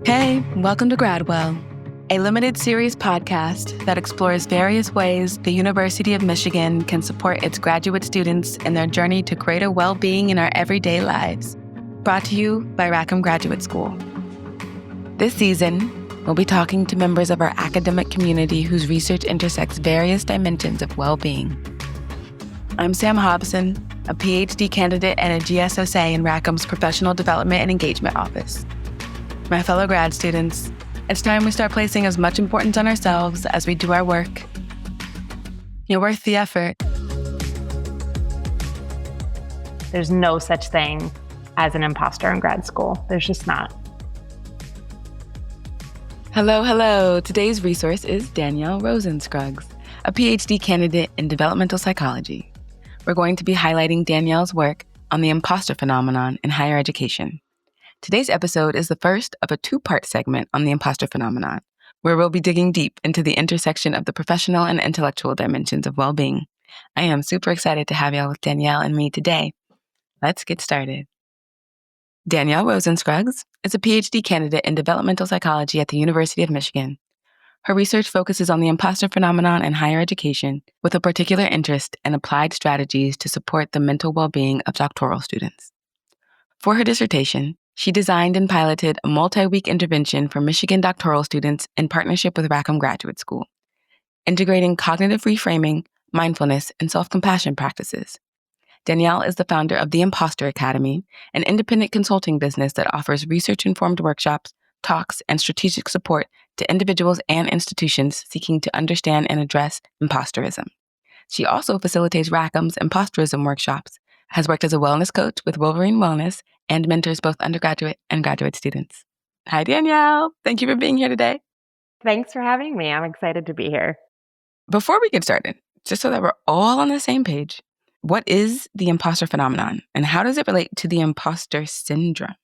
Hey, welcome to Gradwell, a limited series podcast that explores various ways the University of Michigan can support its graduate students in their journey to greater well-being in our everyday lives. Brought to you by Rackham Graduate School. This season, we'll be talking to members of our academic community whose research intersects various dimensions of well-being. I'm Sam Hobson, a Ph.D. candidate and a GSSA in Rackham's Professional Development and Engagement Office. My fellow grad students, it's time we start placing as much importance on ourselves as we do our work. You're worth the effort. There's no such thing as an imposter in grad school. There's just not. Hello. Today's resource is Danielle Rosenscruggs, a Ph.D. candidate in developmental psychology. We're going to be highlighting Danielle's work on the impostor phenomenon in higher education. Today's episode is the first of a two-part segment on the impostor phenomenon, where we'll be digging deep into the intersection of the professional and intellectual dimensions of well-being. I am super excited to have y'all with Danielle and me today. Let's get started. Danielle Rosenscruggs is a PhD candidate in developmental psychology at the University of Michigan. Her research focuses on the impostor phenomenon in higher education, with a particular interest in applied strategies to support the mental well-being of doctoral students. For her dissertation, she designed and piloted a multi-week intervention for Michigan doctoral students in partnership with Rackham Graduate School, integrating cognitive reframing, mindfulness, and self-compassion practices. Danielle is the founder of the Impostor Academy, an independent consulting business that offers research-informed workshops, talks, and strategic support to individuals and institutions seeking to understand and address impostorism. She also facilitates Rackham's impostorism workshops, has worked as a wellness coach with Wolverine Wellness, and mentors both undergraduate and graduate students. Hi, Danielle. Thank you for being here today. Thanks for having me. I'm excited to be here. Before we get started, just so that we're all on the same page, what is the imposter phenomenon and how does it relate to the imposter syndrome?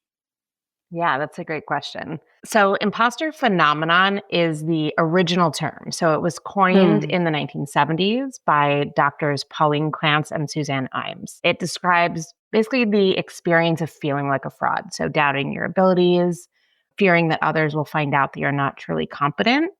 Yeah, that's a great question. So imposter phenomenon is the original term. So it was coined in the 1970s by doctors Pauline Clance and Suzanne Imes. It describes basically the experience of feeling like a fraud. So doubting your abilities, fearing that others will find out that you're not truly competent,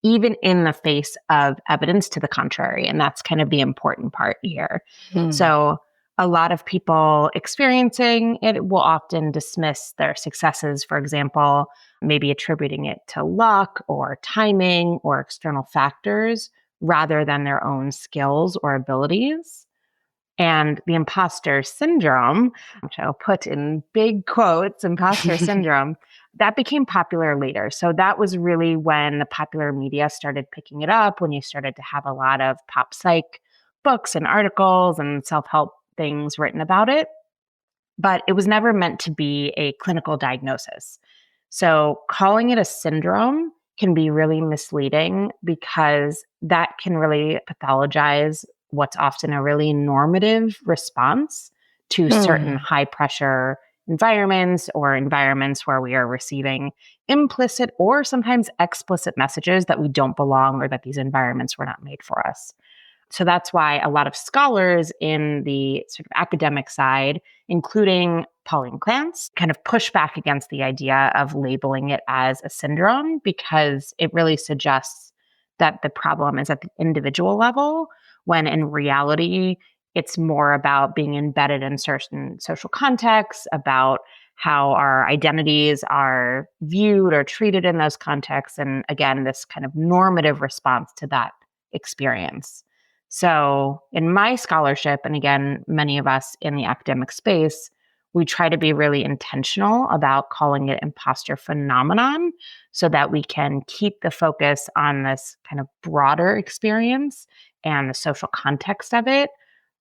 even in the face of evidence to the contrary. And that's kind of the important part here. So a lot of people experiencing it will often dismiss their successes, for example, maybe attributing it to luck or timing or external factors rather than their own skills or abilities. And the imposter syndrome, which I'll put in big quotes, imposter syndrome, that became popular later. So that was really when the popular media started picking it up, when you started to have a lot of pop psych books and articles and self-help things written about it. But it was never meant to be a clinical diagnosis. So calling it a syndrome can be really misleading because that can really pathologize what's often a really normative response to certain high pressure environments or environments where we are receiving implicit or sometimes explicit messages that we don't belong or that these environments were not made for us. So that's why a lot of scholars in the sort of academic side, including Pauline Clance, kind of push back against the idea of labeling it as a syndrome because it really suggests that the problem is at the individual level, when in reality, it's more about being embedded in certain social contexts, about how our identities are viewed or treated in those contexts. And again, this kind of normative response to that experience. So in my scholarship, and again, many of us in the academic space, we try to be really intentional about calling it imposter phenomenon so that we can keep the focus on this kind of broader experience and the social context of it,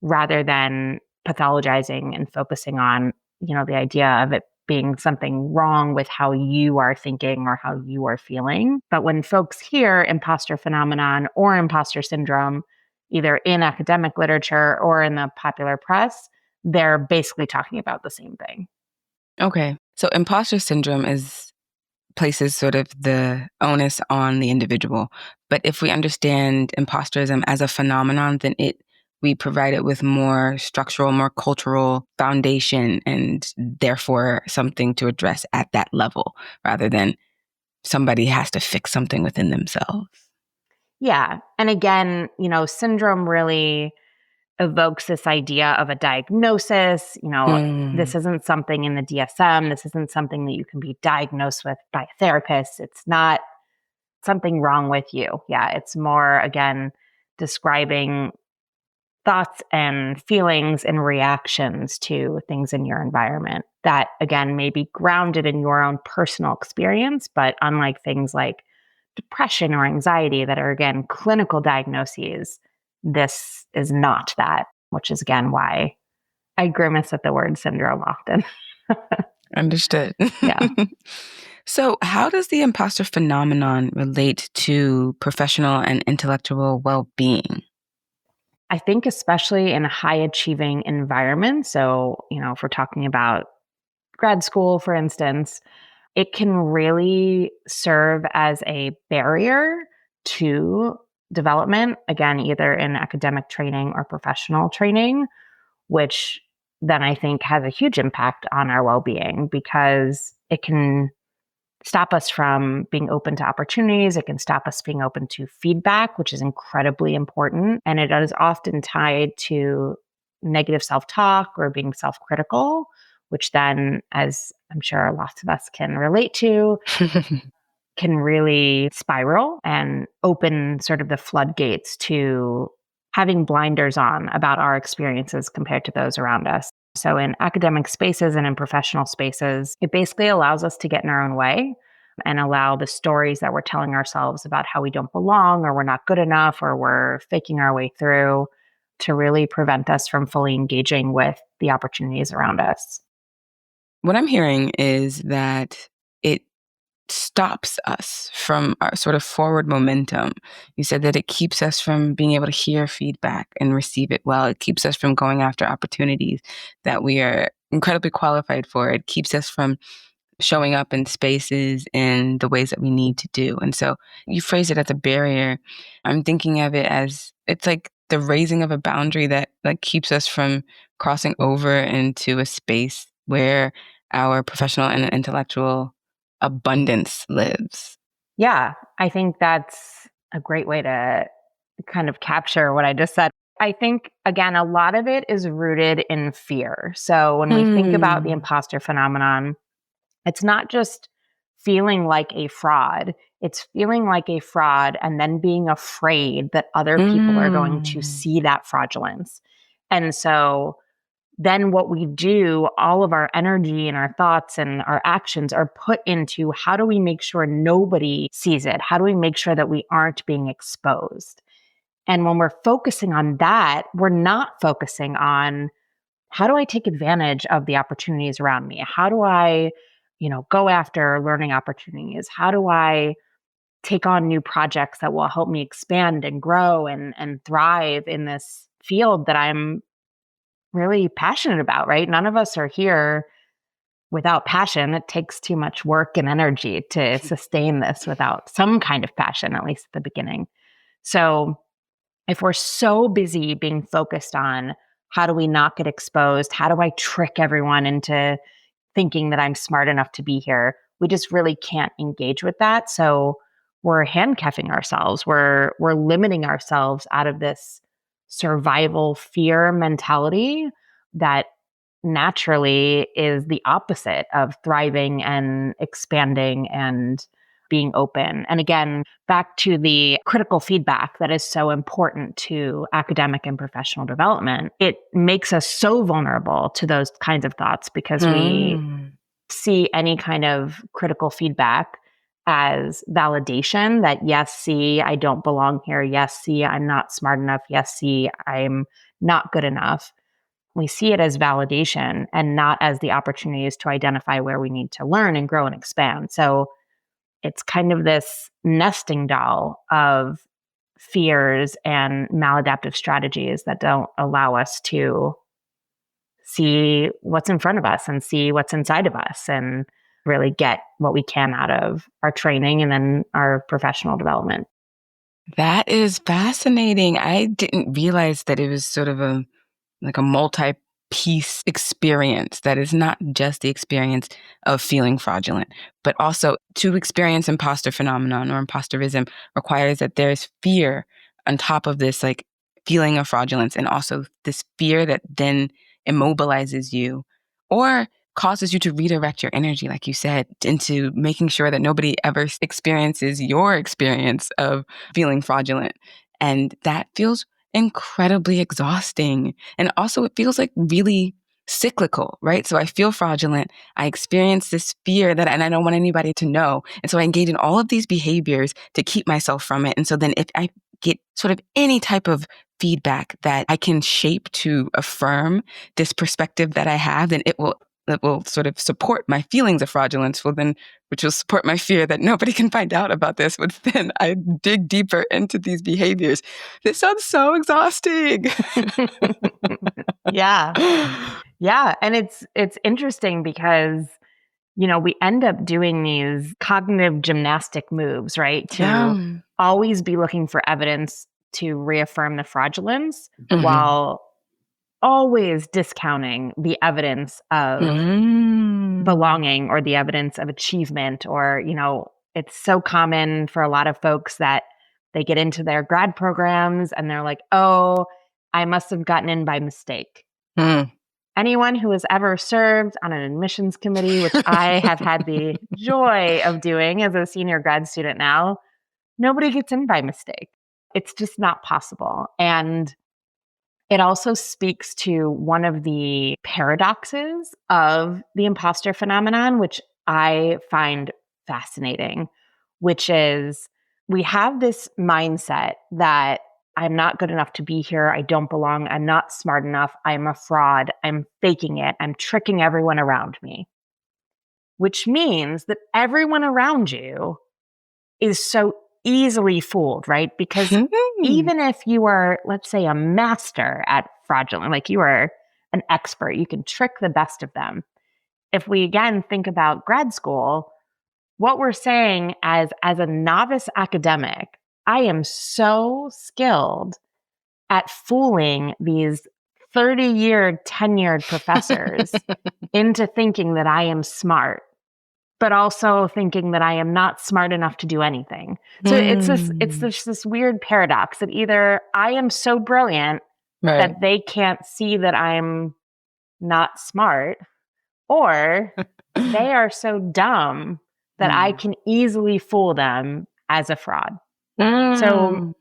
rather than pathologizing and focusing on, the idea of it being something wrong with how you are thinking or how you are feeling. But when folks hear imposter phenomenon or imposter syndrome, either in academic literature or in the popular press, they're basically talking about the same thing. Okay. So imposter syndrome places sort of the onus on the individual. But if we understand imposterism as a phenomenon, then it we provide it with more structural, more cultural foundation, and therefore something to address at that level rather than somebody has to fix something within themselves. Yeah. And again, syndrome really evokes this idea of a diagnosis. This isn't something in the DSM. This isn't something that you can be diagnosed with by a therapist. It's not something wrong with you. Yeah. It's more, again, describing thoughts and feelings and reactions to things in your environment that, again, may be grounded in your own personal experience, but unlike things like depression or anxiety that are, again, clinical diagnoses, this is not that, which is, again, why I grimace at the word syndrome often. Understood. Yeah. So, how does the imposter phenomenon relate to professional and intellectual well-being? I think especially in a high achieving environment. So, if we're talking about grad school, for instance, it can really serve as a barrier to development, again, either in academic training or professional training, which then I think has a huge impact on our well-being because it can stop us from being open to opportunities. It can stop us being open to feedback, which is incredibly important. And it is often tied to negative self-talk or being self-critical, which then, as I'm sure lots of us can relate to, can really spiral and open sort of the floodgates to having blinders on about our experiences compared to those around us. So in academic spaces and in professional spaces, it basically allows us to get in our own way and allow the stories that we're telling ourselves about how we don't belong or we're not good enough or we're faking our way through to really prevent us from fully engaging with the opportunities around us. What I'm hearing is that it stops us from our sort of forward momentum. You said that it keeps us from being able to hear feedback and receive it well. It keeps us from going after opportunities that we are incredibly qualified for. It keeps us from showing up in spaces in the ways that we need to do. And so you phrase it as a barrier. I'm thinking of it as it's like the raising of a boundary that like keeps us from crossing over into a space where our professional and intellectual abundance lives. Yeah, I think that's a great way to kind of capture what I just said. I think, again, a lot of it is rooted in fear. So when we think about the imposter phenomenon, it's not just feeling like a fraud, it's feeling like a fraud and then being afraid that other people are going to see that fraudulence. And so then what we do, all of our energy and our thoughts and our actions are put into how do we make sure nobody sees it? How do we make sure that we aren't being exposed? And when we're focusing on that, we're not focusing on how do I take advantage of the opportunities around me? How do I, go after learning opportunities? How do I take on new projects that will help me expand and grow and thrive in this field that I'm really passionate about, right? None of us are here without passion. It takes too much work and energy to sustain this without some kind of passion, at least at the beginning. So if we're so busy being focused on how do we not get exposed? How do I trick everyone into thinking that I'm smart enough to be here? We just really can't engage with that. So we're handcuffing ourselves. We're limiting ourselves out of this survival fear mentality that naturally is the opposite of thriving and expanding and being open. And again, back to the critical feedback that is so important to academic and professional development, it makes us so vulnerable to those kinds of thoughts because we see any kind of critical feedback as validation that, yes, see, I don't belong here. Yes, see, I'm not smart enough. Yes, see, I'm not good enough. We see it as validation and not as the opportunities to identify where we need to learn and grow and expand. So it's kind of this nesting doll of fears and maladaptive strategies that don't allow us to see what's in front of us and see what's inside of us and really get what we can out of our training and then our professional development. That is fascinating. I didn't realize that it was sort of a multi-piece experience that is not just the experience of feeling fraudulent, but also to experience imposter phenomenon or imposterism requires that there's fear on top of this feeling of fraudulence, and also this fear that then immobilizes you or causes you to redirect your energy, like you said, into making sure that nobody ever experiences your experience of feeling fraudulent. And that feels incredibly exhausting. And also, it feels like really cyclical, right? So I feel fraudulent. I experience this fear and I don't want anybody to know. And so I engage in all of these behaviors to keep myself from it. And so then if I get sort of any type of feedback that I can shape to affirm this perspective that I have, then it will sort of support my feelings of fraudulence, which will support my fear that nobody can find out about this, which then I dig deeper into these behaviors. This sounds so exhausting. Yeah. Yeah. And it's interesting because, we end up doing these cognitive gymnastic moves, right? To always be looking for evidence to reaffirm the fraudulence while always discounting the evidence of belonging or the evidence of achievement. Or, it's so common for a lot of folks that they get into their grad programs and they're like, oh, I must have gotten in by mistake. Anyone who has ever served on an admissions committee, which I have had the joy of doing as a senior grad student now, nobody gets in by mistake. It's just not possible. And it also speaks to one of the paradoxes of the imposter phenomenon, which I find fascinating, which is we have this mindset that I'm not good enough to be here. I don't belong. I'm not smart enough. I'm a fraud. I'm faking it. I'm tricking everyone around me, which means that everyone around you is so easily fooled, right? Because even if you are, let's say, a master at fraudulent, like you are an expert, you can trick the best of them. If we again think about grad school, what we're saying as a novice academic, I am so skilled at fooling these 30-year tenured professors into thinking that I am smart, but also thinking that I am not smart enough to do anything. So it's this weird paradox that either I am so brilliant that they can't see that I'm not smart, or they are so dumb that I can easily fool them as a fraud. So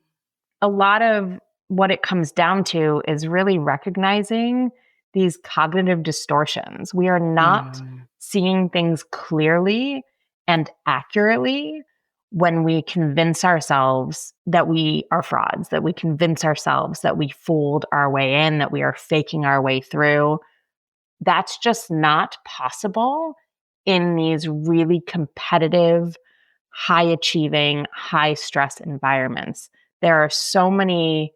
a lot of what it comes down to is really recognizing these cognitive distortions. We are not seeing things clearly and accurately when we convince ourselves that we are frauds, that we convince ourselves that we fooled our way in, that we are faking our way through. That's just not possible in these really competitive, high achieving, high stress environments. There are so many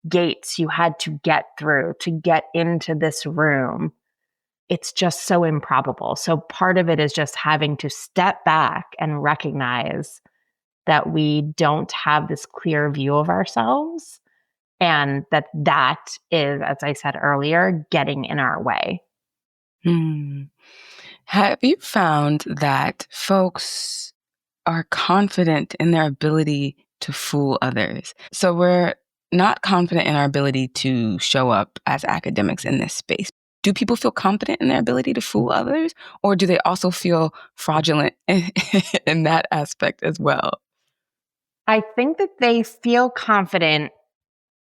gates you had to get through to get into this room. It's just so improbable. So part of it is just having to step back and recognize that we don't have this clear view of ourselves, and that is, as I said earlier, getting in our way. Have you found that folks are confident in their ability to fool others? So we're not confident in our ability to show up as academics in this space. Do people feel confident in their ability to fool others, or do they also feel fraudulent in that aspect as well? I think that they feel confident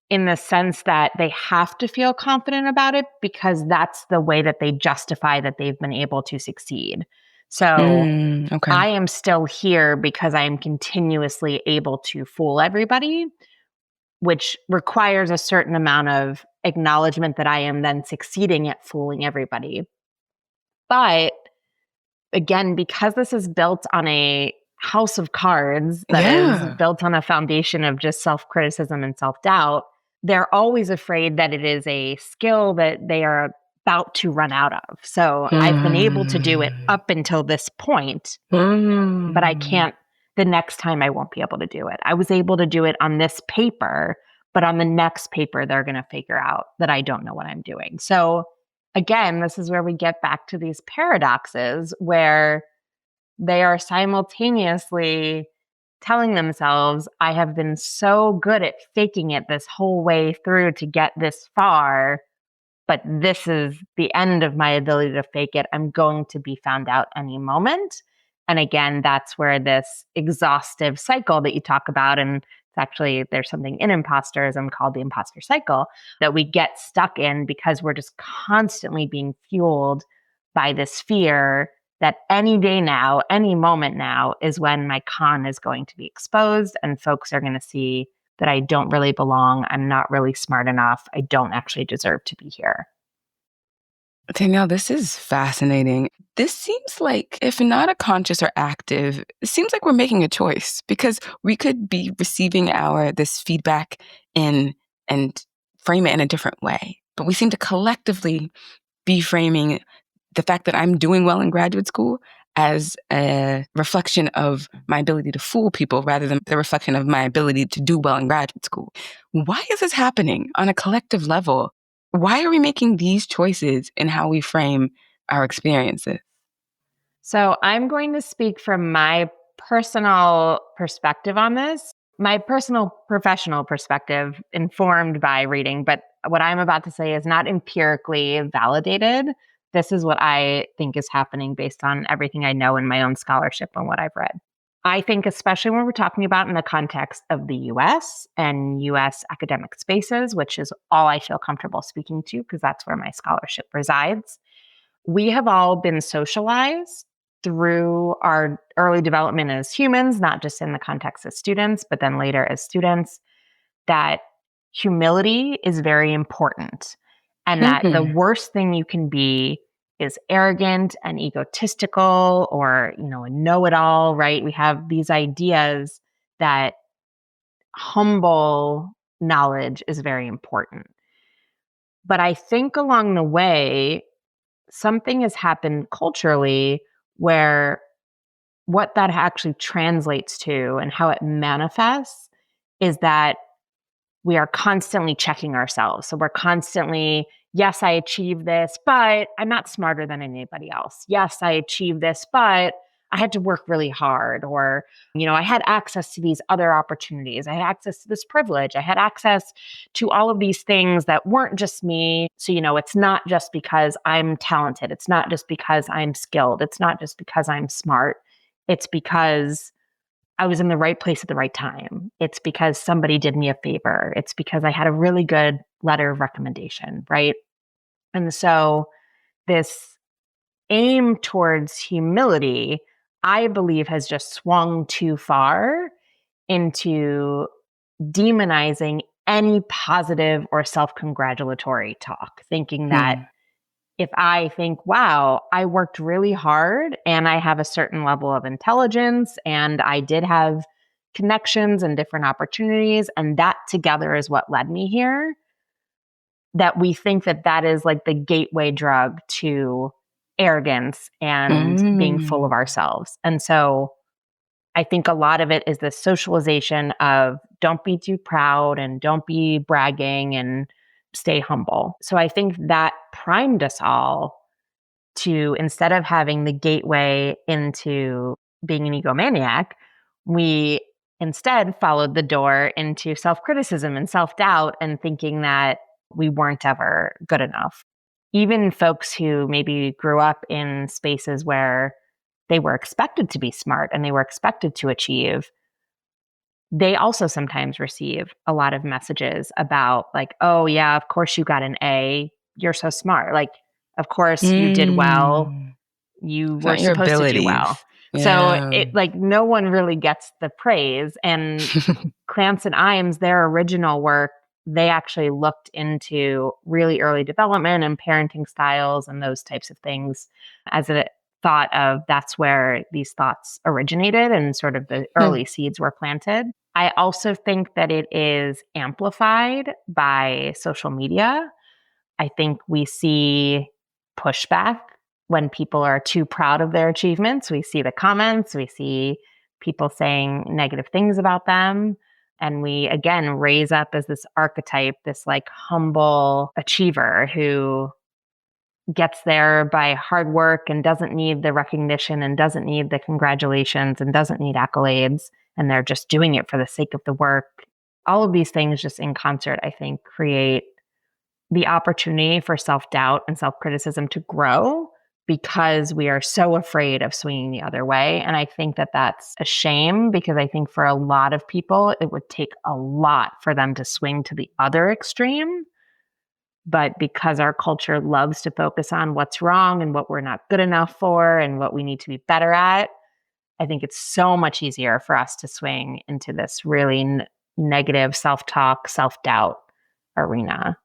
in the sense that they have to feel confident about it because that's the way that they justify that they've been able to succeed. So I am still here because I am continuously able to fool everybody, which requires a certain amount of acknowledgement that I am then succeeding at fooling everybody. But again, because this is built on a house of cards that is built on a foundation of just self-criticism and self-doubt, they're always afraid that it is a skill that they are about to run out of. So I've been able to do it up until this point, but I can't the next time I won't be able to do it. I was able to do it on this paper, but on the next paper, they're going to figure out that I don't know what I'm doing. So again, this is where we get back to these paradoxes where they are simultaneously telling themselves, I have been so good at faking it this whole way through to get this far, but this is the end of my ability to fake it. I'm going to be found out any moment. And again, that's where this exhaustive cycle that you talk about, and it's actually, there's something in imposterism called the imposter cycle that we get stuck in because we're just constantly being fueled by this fear that any day now, any moment now is when my con is going to be exposed and folks are going to see that I don't really belong. I'm not really smart enough. I don't actually deserve to be here. Danielle, this is fascinating. This seems like, if not a conscious or active, it seems like we're making a choice because we could be receiving this feedback and frame it in a different way. But we seem to collectively be framing the fact that I'm doing well in graduate school as a reflection of my ability to fool people rather than the reflection of my ability to do well in graduate school. Why is this happening on a collective level? Why are we making these choices in how we frame our experiences? So I'm going to speak from my personal perspective on this, my personal professional perspective informed by reading, but what I'm about to say is not empirically validated. This is what I think is happening based on everything I know in my own scholarship and what I've read. I think, especially when we're talking about in the context of the US and US academic spaces, which is all I feel comfortable speaking to because that's where my scholarship resides, we have all been socialized through our early development as humans, not just in the context of students, but then later as students, that humility is very important. And that the worst thing you can be is arrogant and egotistical or, a know-it-all, right? We have these ideas that humble knowledge is very important. But I think along the way, something has happened culturally where what that actually translates to and how it manifests is that we are constantly checking ourselves. So we're constantly, yes, I achieved this, but I'm not smarter than anybody else. Yes, I achieved this, but I had to work really hard. Or, I had access to these other opportunities. I had access to this privilege. I had access to all of these things that weren't just me. So, it's not just because I'm talented. It's not just because I'm skilled. It's not just because I'm smart. It's because I was in the right place at the right time. It's because somebody did me a favor. It's because I had a really good letter of recommendation, right? And so this aim towards humility, I believe, has just swung too far into demonizing any positive or self-congratulatory talk, thinking that if I think, wow, I worked really hard and I have a certain level of intelligence and I did have connections and different opportunities, and that together is what led me here, that we think that that is like the gateway drug to arrogance and being full of ourselves. And so I think a lot of it is the socialization of don't be too proud and don't be bragging and stay humble. So I think that primed us all to, instead of having the gateway into being an egomaniac, we instead followed the door into self-criticism and self-doubt and thinking that we weren't ever good enough. Even folks who maybe grew up in spaces where they were expected to be smart and they were expected to achieve, they also sometimes receive a lot of messages about like, oh yeah, of course you got an A. You're so smart. Like, of course you did well. You were supposed to do well. Yeah. So it like no one really gets the praise. And Clance and Imes, their original work, they actually looked into really early development and parenting styles and those types of things as a thought of that's where these thoughts originated and sort of the early seeds were planted. I also think that it is amplified by social media. I think we see pushback when people are too proud of their achievements. We see the comments, we see people saying negative things about them. And we, again, raise up as this archetype, this like humble achiever who gets there by hard work and doesn't need the recognition and doesn't need the congratulations and doesn't need accolades. And they're just doing it for the sake of the work. All of these things just in concert, I think, create the opportunity for self-doubt and self-criticism to grow because we are so afraid of swinging the other way. And I think that that's a shame because I think for a lot of people, it would take a lot for them to swing to the other extreme. But because our culture loves to focus on what's wrong and what we're not good enough for and what we need to be better at, I think it's so much easier for us to swing into this really negative self-talk, self-doubt arena.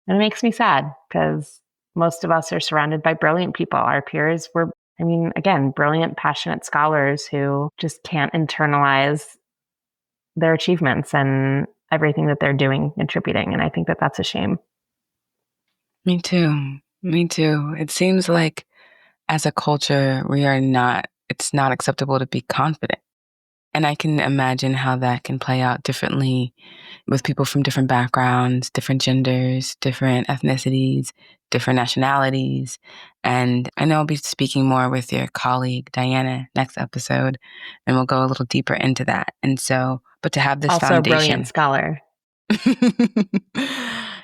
And it makes me sad because most of us are surrounded by brilliant people. Our peers were, again, brilliant, passionate scholars who just can't internalize their achievements and everything that they're doing, contributing. And I think that that's a shame. Me too. Me too. It seems like as a culture, it's not acceptable to be confident. And I can imagine how that can play out differently with people from different backgrounds, different genders, different ethnicities, different nationalities. And I know I'll be speaking more with your colleague, Diana, next episode, and we'll go a little deeper into that. And so, but to have this also foundation. Also a brilliant scholar.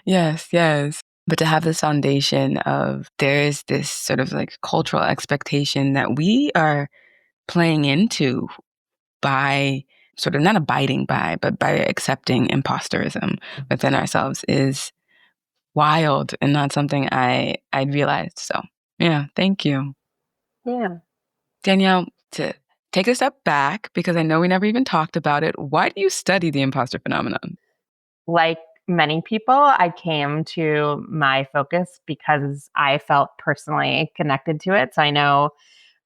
Yes. But to have this foundation of there is this sort of like cultural expectation that we are playing into by sort of not abiding by, but by accepting imposterism within ourselves is wild and not something I'd realized. So yeah, thank you. Yeah. Danielle, to take a step back, because I know we never even talked about it, why do you study the imposter phenomenon? Like many people, I came to my focus because I felt personally connected to it. So I know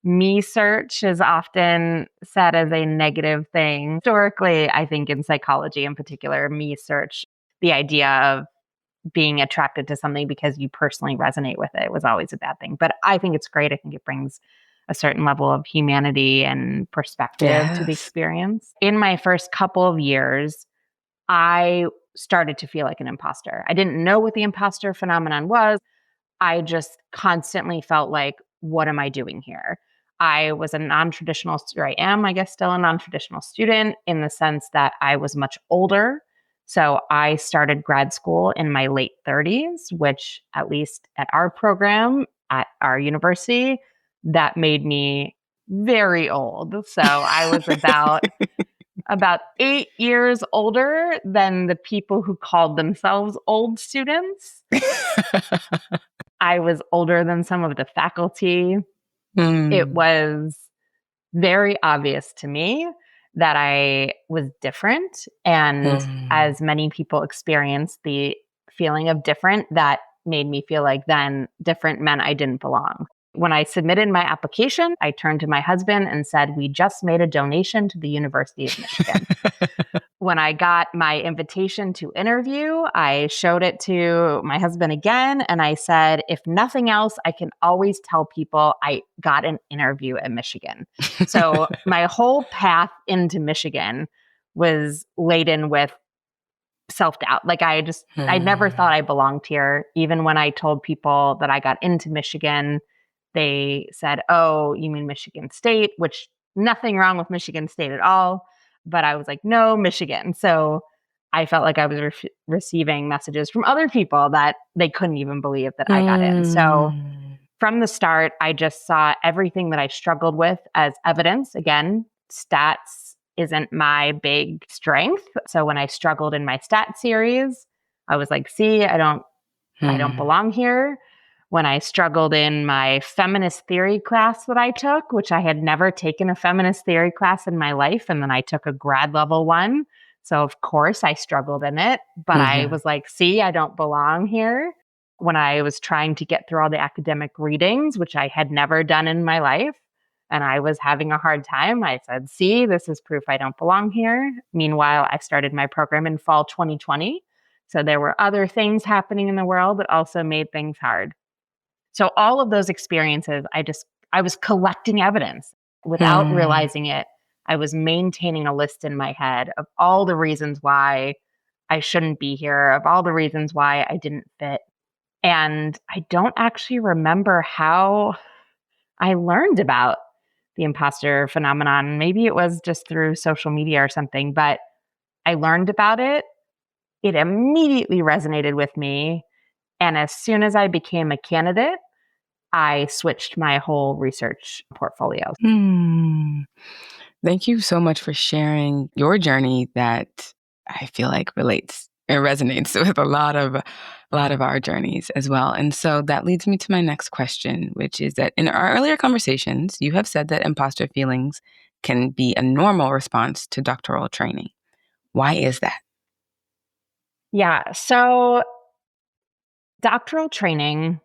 me search is often said as a negative thing. Historically, I think in psychology in particular, me search, the idea of being attracted to something because you personally resonate with it was always a bad thing. But I think it's great. I think it brings a certain level of humanity and perspective to the experience. In my first couple of years, I started to feel like an imposter. I didn't know what the imposter phenomenon was. I just constantly felt like, what am I doing here? I was a non-traditional, or I am, I guess, still a non-traditional student in the sense that I was much older. So I started grad school in my late 30s, which at least at our program, at our university, that made me very old. So I was about 8 years older than the people who called themselves old students. I was older than some of the faculty. It was very obvious to me that I was different. And as many people experienced the feeling of different, that made me feel like then different meant I didn't belong. When I submitted my application, I turned to my husband and said, we just made a donation to the University of Michigan. When I got my invitation to interview, I showed it to my husband again. And I said, if nothing else, I can always tell people I got an interview at Michigan. So my whole path into Michigan was laden with self-doubt. Like I never thought I belonged here. Even when I told people that I got into Michigan, they said, oh, you mean Michigan State, which nothing wrong with Michigan State at all. But I was like, no, Michigan. So I felt like I was receiving messages from other people that they couldn't even believe that I got in. So from the start, I just saw everything that I struggled with as evidence. Again, stats isn't my big strength. So when I struggled in my stat series, I was like, see, I don't belong here. When I struggled in my feminist theory class that I took, which I had never taken a feminist theory class in my life, and then I took a grad level one. So of course I struggled in it, but I was like, see, I don't belong here. When I was trying to get through all the academic readings, which I had never done in my life, and I was having a hard time, I said, see, this is proof I don't belong here. Meanwhile, I started my program in fall 2020. So there were other things happening in the world that also made things hard. So all of those experiences, I was collecting evidence without realizing it. I was maintaining a list in my head of all the reasons why I shouldn't be here, of all the reasons why I didn't fit. And I don't actually remember how I learned about the imposter phenomenon. Maybe it was just through social media or something, but I learned about it. It immediately resonated with me. And as soon as I became a candidate, I switched my whole research portfolio. Thank you so much for sharing your journey that I feel like relates and resonates with a lot of our journeys as well. And so that leads me to my next question, which is that in our earlier conversations, you have said that imposter feelings can be a normal response to doctoral training. Why is that? Yeah. So doctoral training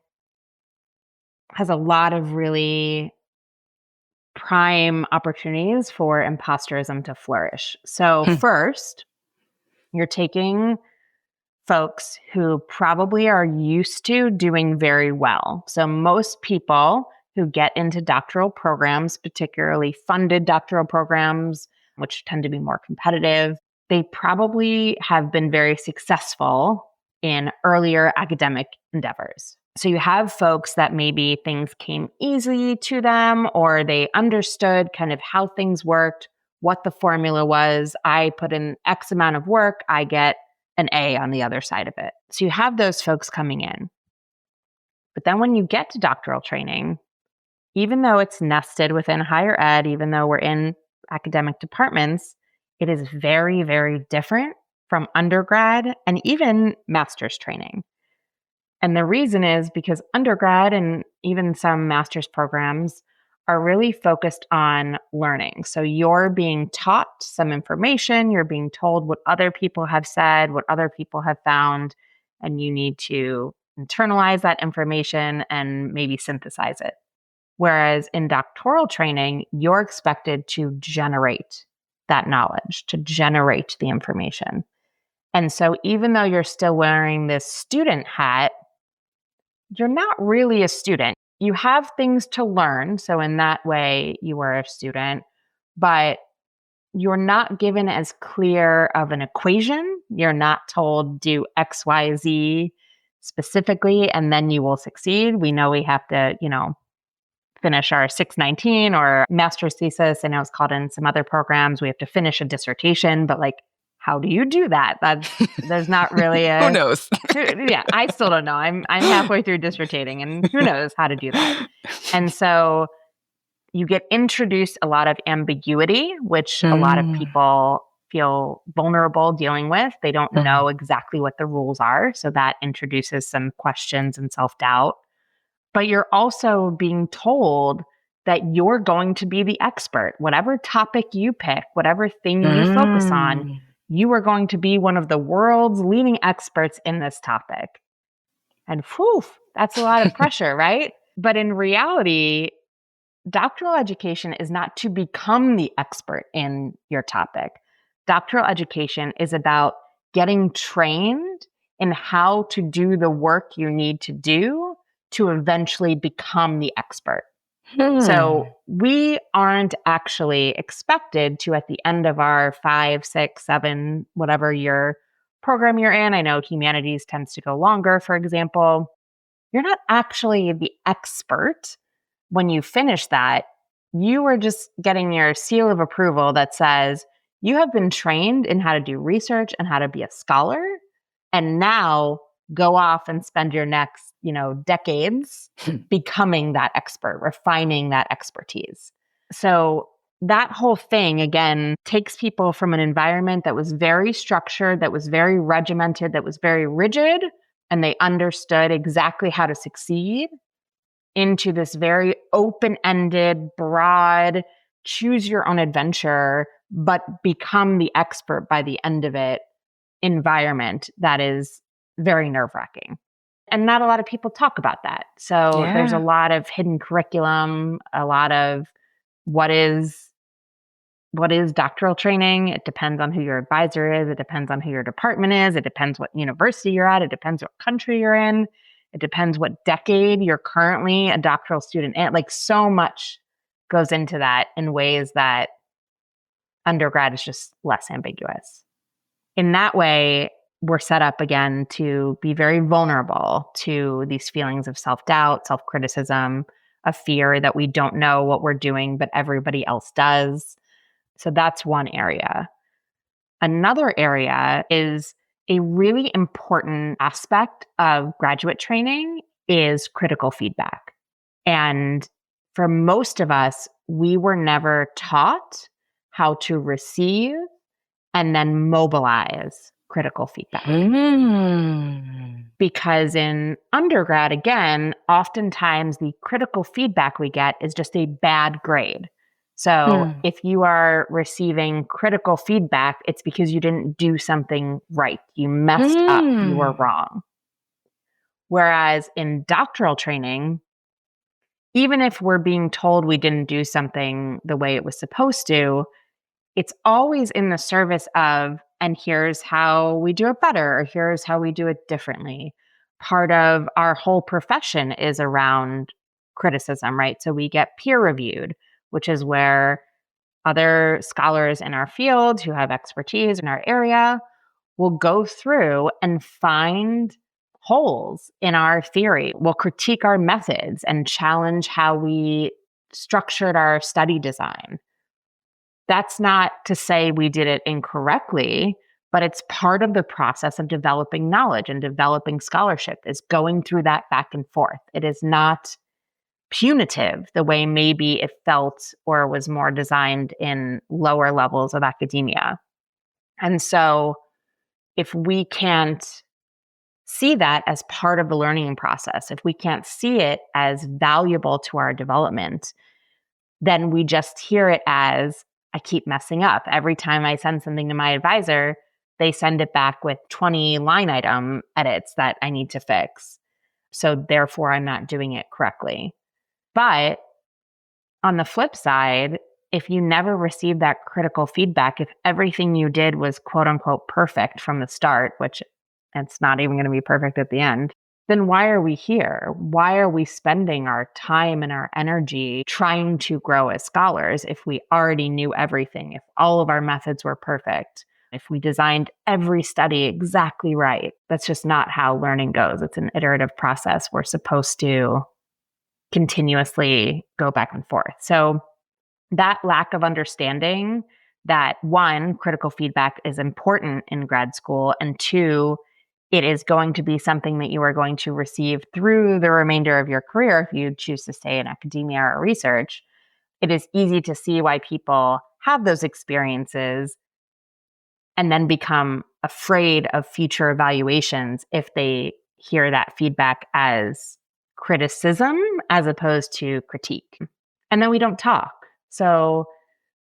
has a lot of really prime opportunities for imposterism to flourish. So first, you're taking folks who probably are used to doing very well. So most people who get into doctoral programs, particularly funded doctoral programs, which tend to be more competitive, they probably have been very successful in earlier academic endeavors. So you have folks that maybe things came easily to them, or they understood kind of how things worked, what the formula was. I put in X amount of work, I get an A on the other side of it. So you have those folks coming in. But then when you get to doctoral training, even though it's nested within higher ed, even though we're in academic departments, it is very, very different from undergrad and even master's training. And the reason is because undergrad and even some master's programs are really focused on learning. So you're being taught some information, you're being told what other people have said, what other people have found, and you need to internalize that information and maybe synthesize it. Whereas in doctoral training, you're expected to generate that knowledge, to generate the information. And so even though you're still wearing this student hat, you're not really a student. You have things to learn. So in that way, you are a student, but you're not given as clear of an equation. You're not told do X, Y, Z specifically, and then you will succeed. We know we have to, finish our 619 or master's thesis. I know it's called in some other programs. We have to finish a dissertation, but how do you do that? There's not really a Who knows? Yeah, I still don't know. I'm halfway through dissertating, and who knows how to do that. And so you get introduced a lot of ambiguity, which a lot of people feel vulnerable dealing with. They don't know exactly what the rules are. So that introduces some questions and self-doubt. But you're also being told that you're going to be the expert. Whatever topic you pick, whatever thing you focus on, you are going to be one of the world's leading experts in this topic. And whew, that's a lot of pressure, right? But in reality, doctoral education is not to become the expert in your topic. Doctoral education is about getting trained in how to do the work you need to do to eventually become the expert. So we aren't actually expected to, at the end of our 5, 6, 7, whatever year program you're in, I know humanities tends to go longer, for example, you're not actually the expert when you finish that. You are just getting your seal of approval that says you have been trained in how to do research and how to be a scholar, and now go off and spend your next, decades becoming that expert, refining that expertise. So that whole thing, again, takes people from an environment that was very structured, that was very regimented, that was very rigid, and they understood exactly how to succeed, into this very open-ended, broad, choose your own adventure, but become the expert by the end of it environment that is very nerve-wracking. And not a lot of people talk about that. So there's a lot of hidden curriculum, a lot of what is doctoral training. It depends on who your advisor is. It depends on who your department is. It depends what university you're at. It depends what country you're in. It depends what decade you're currently a doctoral student in. So much goes into that in ways that undergrad is just less ambiguous. In that way, we're set up again to be very vulnerable to these feelings of self-doubt, self-criticism, a fear that we don't know what we're doing, but everybody else does. So that's one area. Another area is a really important aspect of graduate training is critical feedback. And for most of us, we were never taught how to receive and then mobilize critical feedback. Because in undergrad, again, oftentimes the critical feedback we get is just a bad grade. So if you are receiving critical feedback, it's because you didn't do something right. You messed up. You were wrong. Whereas in doctoral training, even if we're being told we didn't do something the way it was supposed to, it's always in the service of, and here's how we do it better, or here's how we do it differently. Part of our whole profession is around criticism, right? So we get peer reviewed, which is where other scholars in our field who have expertise in our area will go through and find holes in our theory, will critique our methods and challenge how we structured our study design. That's not to say we did it incorrectly, but it's part of the process of developing knowledge and developing scholarship is going through that back and forth. It is not punitive the way maybe it felt or was more designed in lower levels of academia. And so if we can't see that as part of the learning process, if we can't see it as valuable to our development, then we just hear it as, I keep messing up. Every time I send something to my advisor, they send it back with 20 line item edits that I need to fix. So therefore, I'm not doing it correctly. But on the flip side, if you never received that critical feedback, if everything you did was quote unquote perfect from the start, which it's not even going to be perfect at the end, then why are we here? Why are we spending our time and our energy trying to grow as scholars if we already knew everything, if all of our methods were perfect, if we designed every study exactly right? That's just not how learning goes. It's an iterative process. We're supposed to continuously go back and forth. So that lack of understanding that, one, critical feedback is important in grad school, and two, it is going to be something that you are going to receive through the remainder of your career if you choose to stay in academia or research. It is easy to see why people have those experiences and then become afraid of future evaluations if they hear that feedback as criticism as opposed to critique. And then we don't talk. So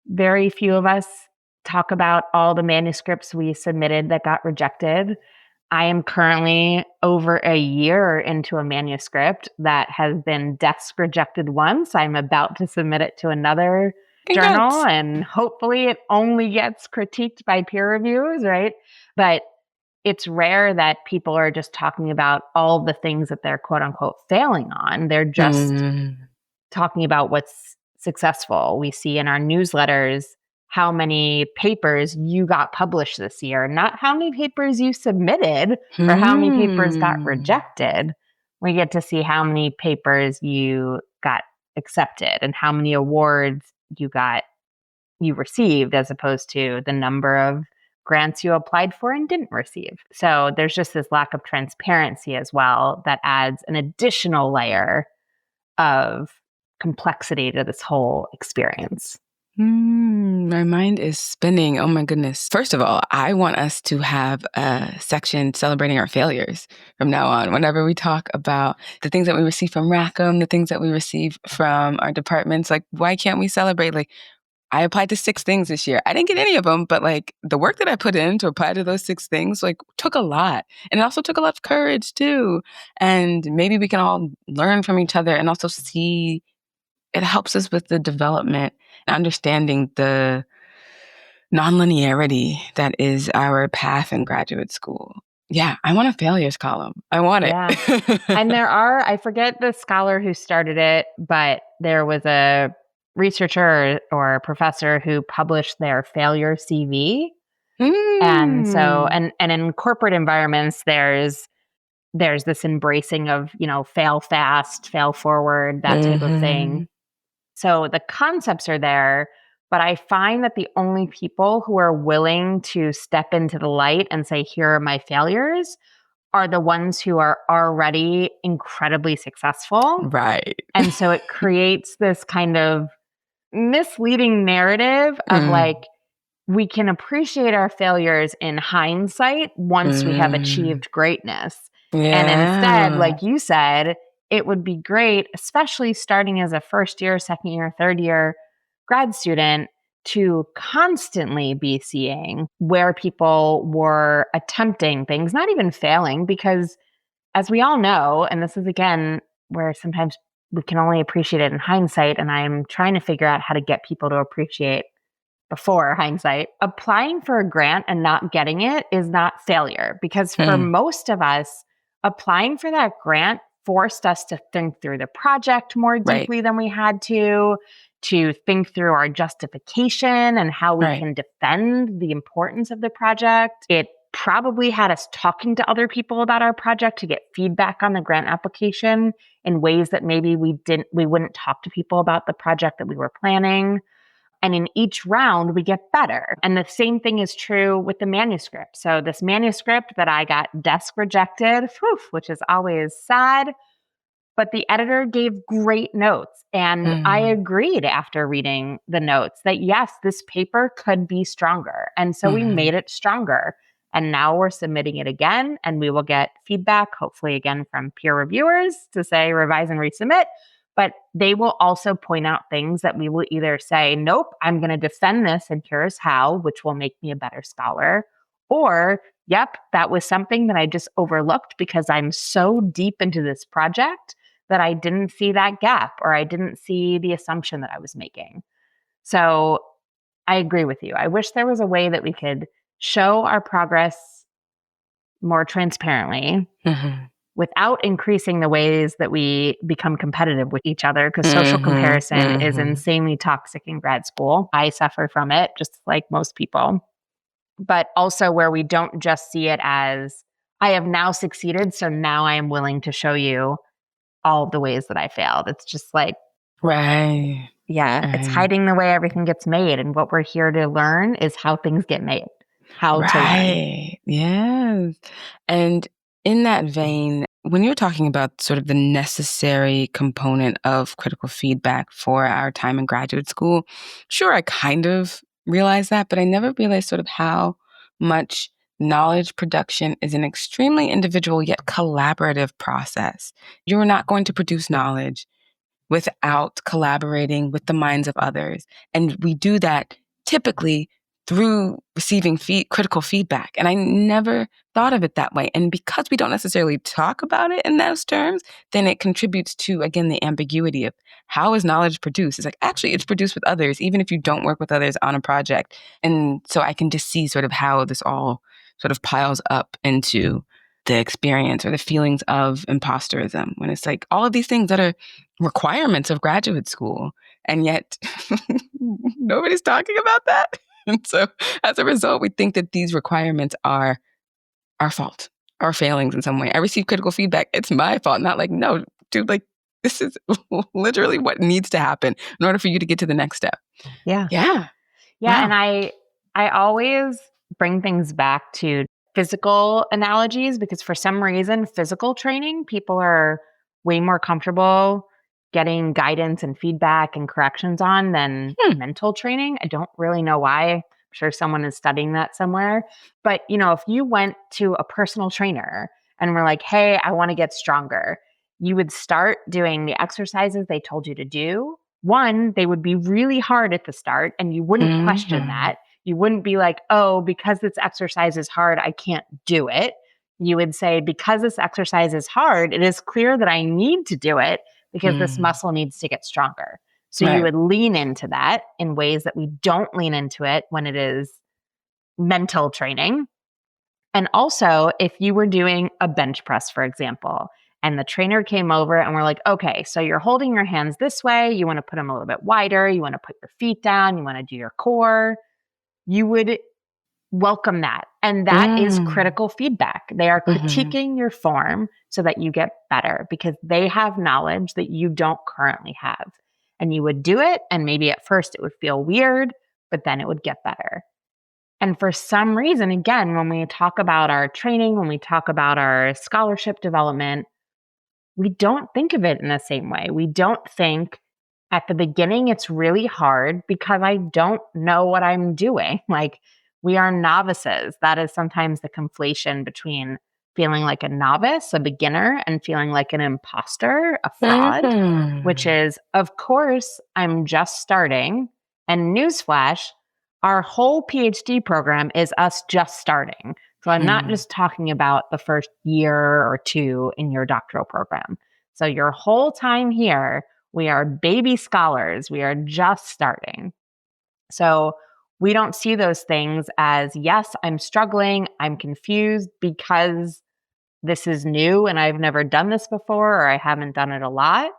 very few of us talk about all the manuscripts we submitted that got rejected. I am currently over a year into a manuscript that has been desk rejected once. I'm about to submit it to another journal, and hopefully it only gets critiqued by peer reviewers, right? But it's rare that people are just talking about all the things that they're quote unquote failing on. They're just talking about what's successful. We see in our newsletters how many papers you got published this year, not how many papers you submitted or how many papers got rejected. We get to see how many papers you got accepted and how many awards you received, as opposed to the number of grants you applied for and didn't receive. So there's just this lack of transparency as well that adds an additional layer of complexity to this whole experience. My mind is spinning. Oh my goodness. First of all, I want us to have a section celebrating our failures from now on. Whenever we talk about the things that we receive from Rackham, the things that we receive from our departments, like, why can't we celebrate? Like, I applied to 6 things this year. I didn't get any of them, but like the work that I put in to apply to those 6 things, like, took a lot. And it also took a lot of courage too. And maybe we can all learn from each other and also see it helps us with the development and understanding the nonlinearity that is our path in graduate school. Yeah, I want a failures column. I want it. Yeah. And I forget the scholar who started it, but there was a researcher or professor who published their failure CV. And so, and in corporate environments, there's this embracing of, fail fast, fail forward, that type of thing. So the concepts are there, but I find that the only people who are willing to step into the light and say, here are my failures, are the ones who are already incredibly successful. Right. And so it creates this kind of misleading narrative of like, we can appreciate our failures in hindsight once we have achieved greatness. Yeah. And instead, like you said, it would be great, especially starting as a first year, second year, third year grad student, to constantly be seeing where people were attempting things, not even failing, because as we all know, and this is again where sometimes we can only appreciate it in hindsight, and I'm trying to figure out how to get people to appreciate before hindsight, applying for a grant and not getting it is not failure, because for most of us, applying for that grant forced us to think through the project more deeply than we had to think through our justification and how we can defend the importance of the project. It probably had us talking to other people about our project to get feedback on the grant application in ways that maybe we wouldn't talk to people about the project that we were planning. And in each round, we get better. And the same thing is true with the manuscript. So this manuscript that I got desk rejected, which is always sad, but the editor gave great notes. And I agreed after reading the notes that yes, this paper could be stronger. And so we made it stronger. And now we're submitting it again, and we will get feedback, hopefully again from peer reviewers to say revise and resubmit. But they will also point out things that we will either say, nope, I'm going to defend this and here's how, which will make me a better scholar. Or, yep, that was something that I just overlooked because I'm so deep into this project that I didn't see that gap, or I didn't see the assumption that I was making. So I agree with you. I wish there was a way that we could show our progress more transparently. Without increasing the ways that we become competitive with each other, because social comparison is insanely toxic in grad school. I suffer from it, just like most people. But also where we don't just see it as, I have now succeeded, so now I am willing to show you all of the ways that I failed. It's just like, it's hiding the way everything gets made. And what we're here to learn is how things get made, how to learn. Yes. And in that vein, when you're talking about sort of the necessary component of critical feedback for our time in graduate school, sure, I kind of realized that, but I never realized sort of how much knowledge production is an extremely individual yet collaborative process. You're not going to produce knowledge without collaborating with the minds of others. And we do that typically through receiving critical feedback. And I never thought of it that way. And because we don't necessarily talk about it in those terms, then it contributes to, again, the ambiguity of how is knowledge produced? It's like, actually, it's produced with others, even if you don't work with others on a project. And so I can just see sort of how this all sort of piles up into the experience or the feelings of imposterism, when it's like all of these things that are requirements of graduate school, and yet nobody's talking about that. And so as a result, we think that these requirements are our fault, our failings in some way. I receive critical feedback. It's my fault. Not like, no, dude, like this is literally what needs to happen in order for you to get to the next step. Yeah. Wow. And I always bring things back to physical analogies, because for some reason, physical training, people are way more comfortable getting guidance and feedback and corrections on than mental training. I don't really know why. I'm sure someone is studying that somewhere. But, if you went to a personal trainer and were like, hey, I want to get stronger, you would start doing the exercises they told you to do. One, they would be really hard at the start, and you wouldn't question that. You wouldn't be like, oh, because this exercise is hard, I can't do it. You would say, because this exercise is hard, it is clear that I need to do it because this muscle needs to get stronger. So you would lean into that in ways that we don't lean into it when it is mental training. And also, if you were doing a bench press, for example, And the trainer came over and we're like, okay, so you're holding your hands this way. You want to put them a little bit wider. You want to put your feet down. You want to do your core. You would welcome that. And that is critical feedback. They are critiquing your form so that you get better because they have knowledge that you don't currently have. And you would do it. And maybe at first it would feel weird, but then it would get better. And for some reason, again, when we talk about our training, when we talk about our scholarship development, we don't think of it in the same way. We don't think at the beginning, it's really hard because I don't know what I'm doing. Like we are novices. That is sometimes the conflation between feeling like a novice, a beginner, and feeling like an imposter, a fraud, which is, of course, I'm just starting. And newsflash, our whole PhD program is us just starting. So I'm not just talking about the first year or two in your doctoral program. So your whole time here, we are baby scholars. We are just starting. So we don't see those things as, yes, I'm struggling. I'm confused because this is new and I've never done this before or I haven't done it a lot.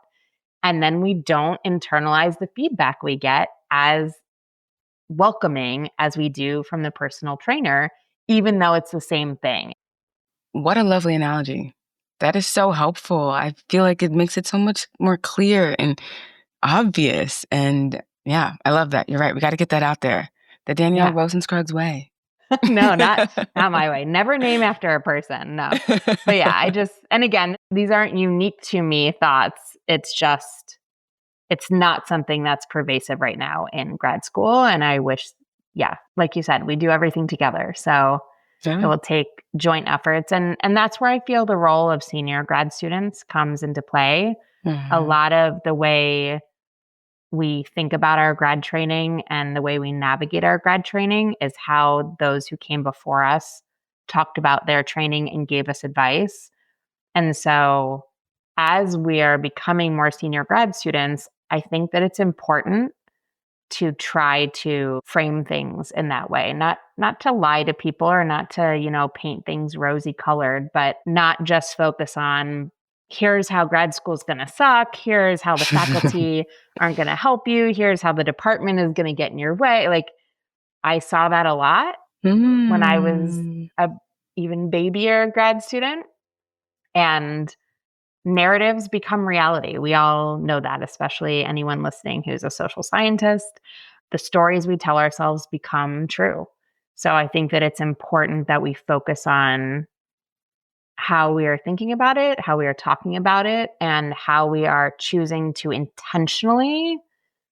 And then we don't internalize the feedback we get as welcoming as we do from the personal trainer, even though it's the same thing. What a lovely analogy. That is so helpful. I feel like it makes it so much more clear and obvious. And yeah, I love that. You're right. We got to get that out there. The Danielle Rosenscruggs way. No, not my way. Never name after a person. No. But yeah, and again, these aren't unique to me thoughts. It's not something that's pervasive right now in grad school. And I wish, like you said, we do everything together. So it will take joint efforts. And that's where I feel the role of senior grad students comes into play. A lot of the way we think about our grad training and the way we navigate our grad training is how those who came before us talked about their training and gave us advice. And so as we are becoming more senior grad students, I think that it's important to try to frame things in that way, not to lie to people or not to, paint things rosy colored, but not just focus on here's how grad school is going to suck. Here's how the faculty aren't going to help you. Here's how the department is going to get in your way. Like I saw that a lot when I was a even babyer grad student, and narratives become reality. We all know that, especially anyone listening who's a social scientist. The stories we tell ourselves become true. So I think that it's important that we focus on how we are thinking about it, how we are talking about it, and how we are choosing to intentionally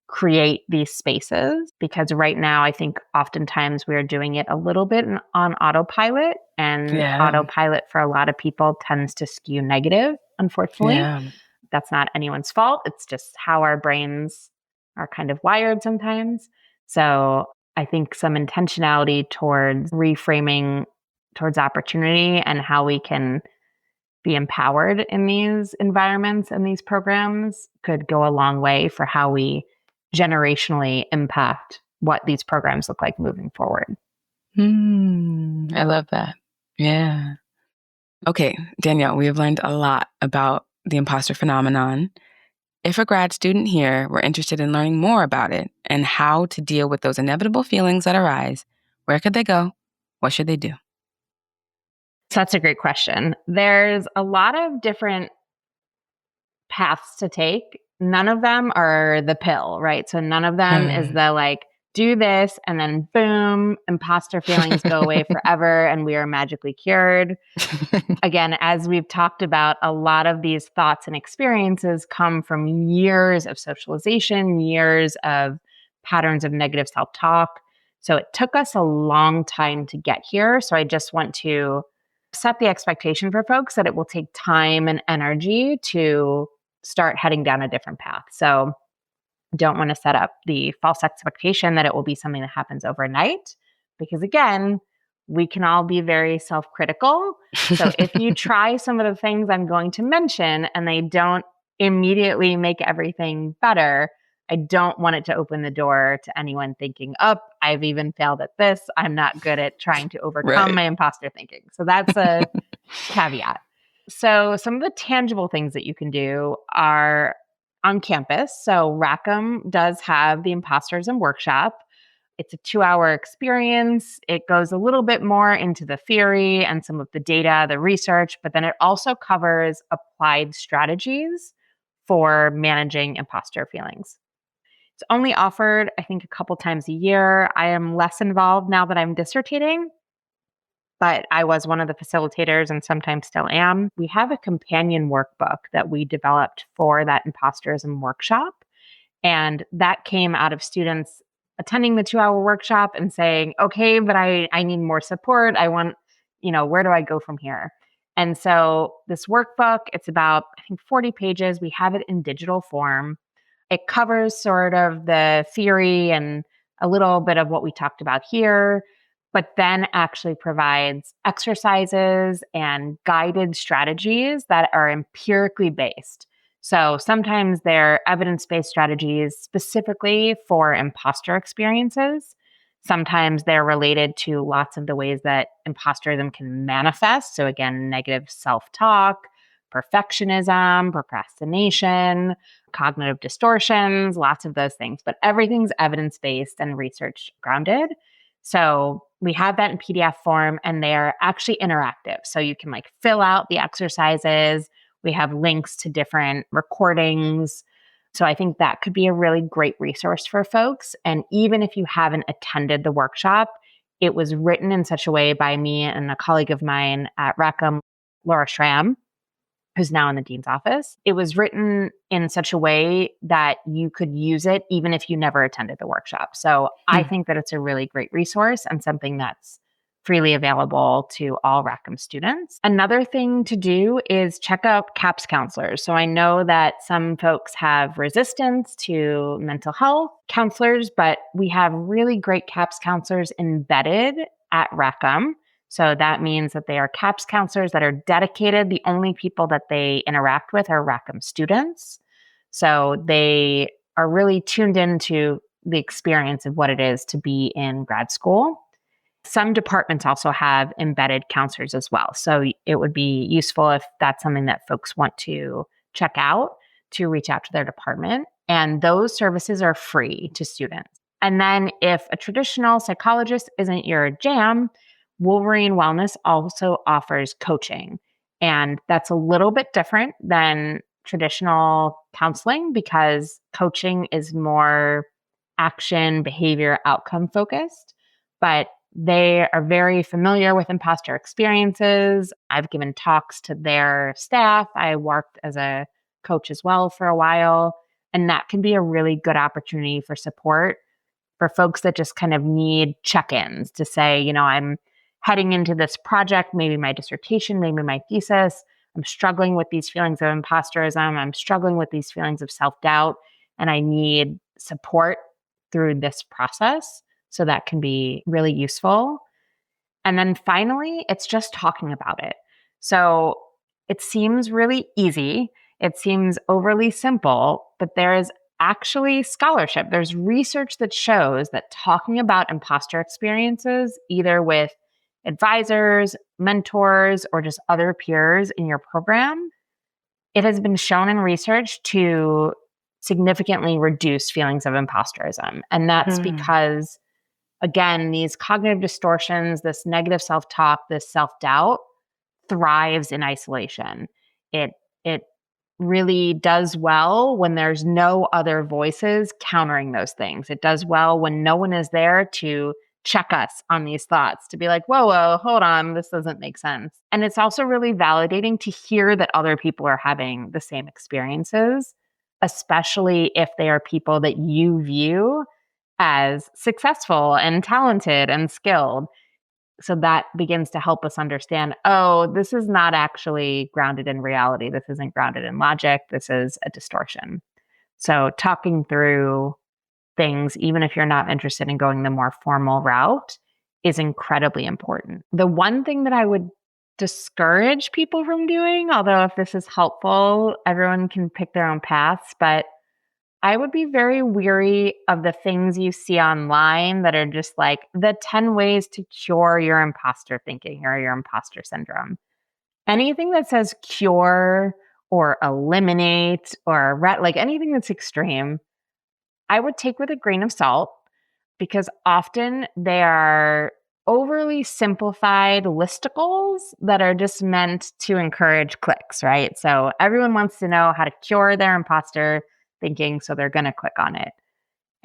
create these spaces. Because right now, I think oftentimes we are doing it a little bit on autopilot, and autopilot for a lot of people tends to skew negative, unfortunately. That's not anyone's fault. It's just how our brains are kind of wired sometimes. So I think some intentionality towards reframing towards opportunity and how we can be empowered in these environments and these programs could go a long way for how we generationally impact what these programs look like moving forward. I love that. Yeah. Okay, Danielle, we have learned a lot about the imposter phenomenon. If a grad student here were interested in learning more about it and how to deal with those inevitable feelings that arise, where could they go? What should they do? So that's a great question. There's a lot of different paths to take. None of them are the pill, right? So none of them is the do this and then boom, imposter feelings go away forever and we are magically cured. Again, as we've talked about, a lot of these thoughts and experiences come from years of socialization, years of patterns of negative self-talk. So it took us a long time to get here. So I just want to set the expectation for folks that it will take time and energy to start heading down a different path. So don't want to set up the false expectation that it will be something that happens overnight, because again, we can all be very self-critical. So if you try some of the things I'm going to mention and they don't immediately make everything better, I don't want it to open the door to anyone thinking, I've even failed at this. I'm not good at trying to overcome my imposter thinking. So that's a caveat. So some of the tangible things that you can do are on campus. So Rackham does have the Impostorism Workshop. It's a 2-hour experience. It goes a little bit more into the theory and some of the data, the research, but then it also covers applied strategies for managing imposter feelings. It's only offered, I think, a couple times a year. I am less involved now that I'm dissertating, but I was one of the facilitators and sometimes still am. We have a companion workbook that we developed for that imposterism workshop. And that came out of students attending the 2-hour workshop and saying, okay, but I need more support. I want, where do I go from here? And so this workbook, it's about, I think, 40 pages. We have it in digital form. It covers sort of the theory and a little bit of what we talked about here, but then actually provides exercises and guided strategies that are empirically based. So sometimes they're evidence-based strategies specifically for imposter experiences. Sometimes they're related to lots of the ways that imposterism can manifest. So again, negative self-talk, perfectionism, procrastination, cognitive distortions, lots of those things. But everything's evidence-based and research grounded. So we have that in PDF form, and they're actually interactive. So you can fill out the exercises. We have links to different recordings. So I think that could be a really great resource for folks. And even if you haven't attended the workshop, it was written in such a way by me and a colleague of mine at Rackham, Laura Schramm, who's now in the dean's office. It was written in such a way that you could use it even if you never attended the workshop. So I think that it's a really great resource and something that's freely available to all Rackham students. Another thing to do is check out CAPS counselors. So I know that some folks have resistance to mental health counselors, but we have really great CAPS counselors embedded at Rackham. So that means that they are CAPS counselors that are dedicated. The only people that they interact with are Rackham students. So they are really tuned into the experience of what it is to be in grad school. Some departments also have embedded counselors as well. So it would be useful if that's something that folks want to check out, to reach out to their department. And those services are free to students. And then if a traditional psychologist isn't your jam, Wolverine Wellness also offers coaching. And that's a little bit different than traditional counseling because coaching is more action, behavior, outcome focused. But they are very familiar with imposter experiences. I've given talks to their staff. I worked as a coach as well for a while. And that can be a really good opportunity for support for folks that just kind of need check-ins to say, I'm heading into this project, maybe my dissertation, maybe my thesis. I'm struggling with these feelings of imposterism. I'm struggling with these feelings of self-doubt, and I need support through this process. So that can be really useful. And then finally, it's just talking about it. So it seems really easy. It seems overly simple, but there is actually scholarship. There's research that shows that talking about imposter experiences, either with advisors, mentors, or just other peers in your program, it has been shown in research to significantly reduce feelings of imposterism. And that's because, again, these cognitive distortions, this negative self-talk, this self-doubt thrives in isolation. It really does well when there's no other voices countering those things. It does well when no one is there to check us on these thoughts, to be like, whoa, hold on, this doesn't make sense. And it's also really validating to hear that other people are having the same experiences, especially if they are people that you view as successful and talented and skilled. So that begins to help us understand, this is not actually grounded in reality. This isn't grounded in logic. This is a distortion. So talking through things, even if you're not interested in going the more formal route, is incredibly important. The one thing that I would discourage people from doing, although if this is helpful, everyone can pick their own paths, but I would be very weary of the things you see online that are just like the 10 ways to cure your imposter thinking or your imposter syndrome. anything that says cure or eliminate or like anything that's extreme, I would take with a grain of salt, because often they are overly simplified listicles that are just meant to encourage clicks, right? So everyone wants to know how to cure their imposter thinking, so they're going to click on it.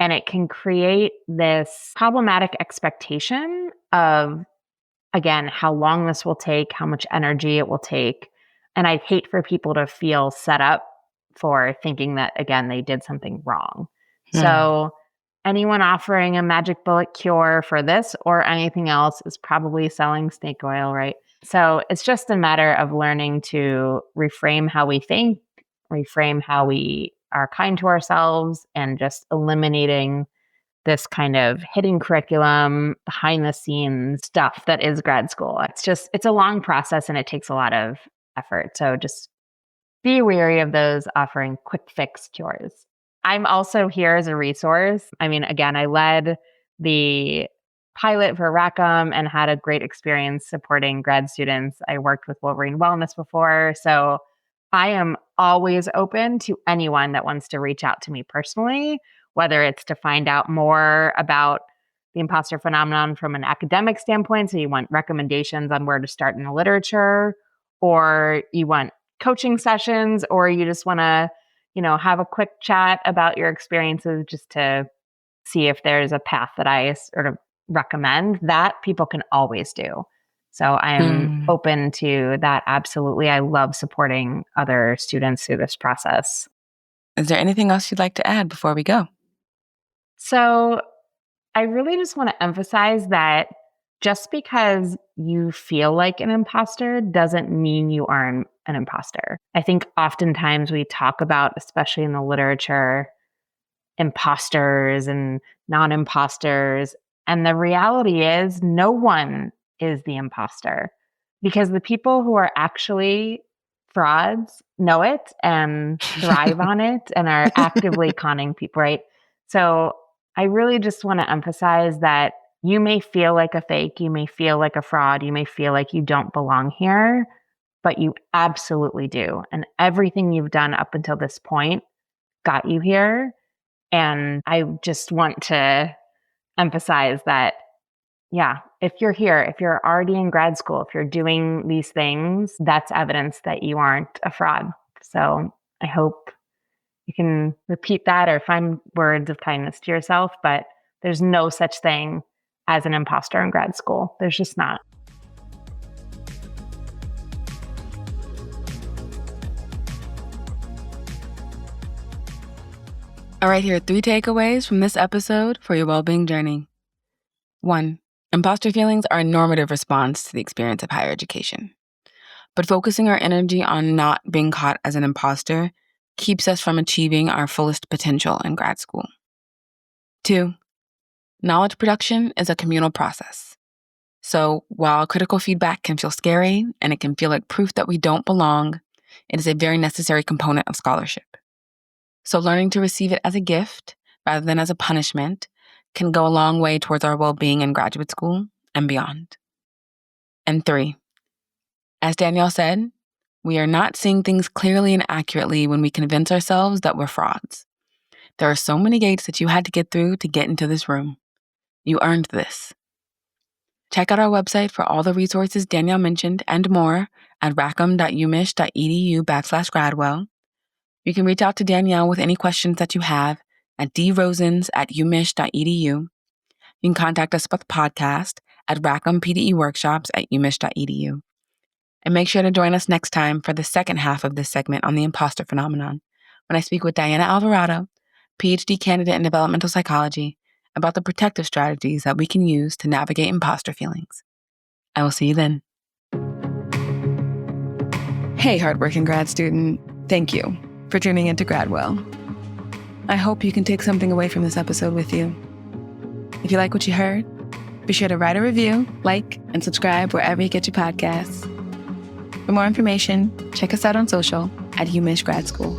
And it can create this problematic expectation of, again, how long this will take, how much energy it will take. And I'd hate for people to feel set up for thinking that, again, they did something wrong. So anyone offering a magic bullet cure for this or anything else is probably selling snake oil, right? So it's just a matter of learning to reframe how we think, reframe how we are kind to ourselves, and just eliminating this kind of hidden curriculum, behind the scenes stuff that is grad school. It's a long process and it takes a lot of effort. So just be wary of those offering quick fix cures. I'm also here as a resource. I mean, again, I led the pilot for Rackham and had a great experience supporting grad students. I worked with Wolverine Wellness before. So I am always open to anyone that wants to reach out to me personally, whether it's to find out more about the imposter phenomenon from an academic standpoint. So you want recommendations on where to start in the literature, or you want coaching sessions, or you just want to, have a quick chat about your experiences just to see if there's a path that I sort of recommend. That people can always do. So I'm open to that. Absolutely. I love supporting other students through this process. Is there anything else you'd like to add before we go? So I really just want to emphasize that just because you feel like an imposter doesn't mean you are an imposter. I think oftentimes we talk about, especially in the literature, imposters and non-imposters. And the reality is no one is the imposter, because the people who are actually frauds know it and thrive on it and are actively conning people, right? So I really just want to emphasize that you may feel like a fake, you may feel like a fraud, you may feel like you don't belong here, but you absolutely do. And everything you've done up until this point got you here. And I just want to emphasize that, yeah, if you're here, if you're already in grad school, if you're doing these things, that's evidence that you aren't a fraud. So I hope you can repeat that or find words of kindness to yourself, but there's no such thing as an imposter in grad school. There's just not. All right, here are 3 takeaways from this episode for your well-being journey. 1, imposter feelings are a normative response to the experience of higher education. But focusing our energy on not being caught as an imposter keeps us from achieving our fullest potential in grad school. 2, knowledge production is a communal process. So while critical feedback can feel scary and it can feel like proof that we don't belong, it is a very necessary component of scholarship. So learning to receive it as a gift rather than as a punishment can go a long way towards our well-being in graduate school and beyond. And 3, as Danielle said, we are not seeing things clearly and accurately when we convince ourselves that we're frauds. There are so many gates that you had to get through to get into this room. You earned this. Check out our website for all the resources Danielle mentioned and more at rackham.umich.edu/Gradwell. You can reach out to Danielle with any questions that you have at drosens@umich.edu. You can contact us about the podcast at rackhampdeworkshops@umich.edu. And make sure to join us next time for the second half of this segment on the imposter phenomenon, when I speak with Diana Alvarado, Ph.D. candidate in developmental psychology, about the protective strategies that we can use to navigate imposter feelings. I will see you then. Hey, hardworking grad student. Thank you for tuning into Gradwell. I hope you can take something away from this episode with you. If you like what you heard, be sure to write a review, like, and subscribe wherever you get your podcasts. For more information, check us out on social at UMich Grad School.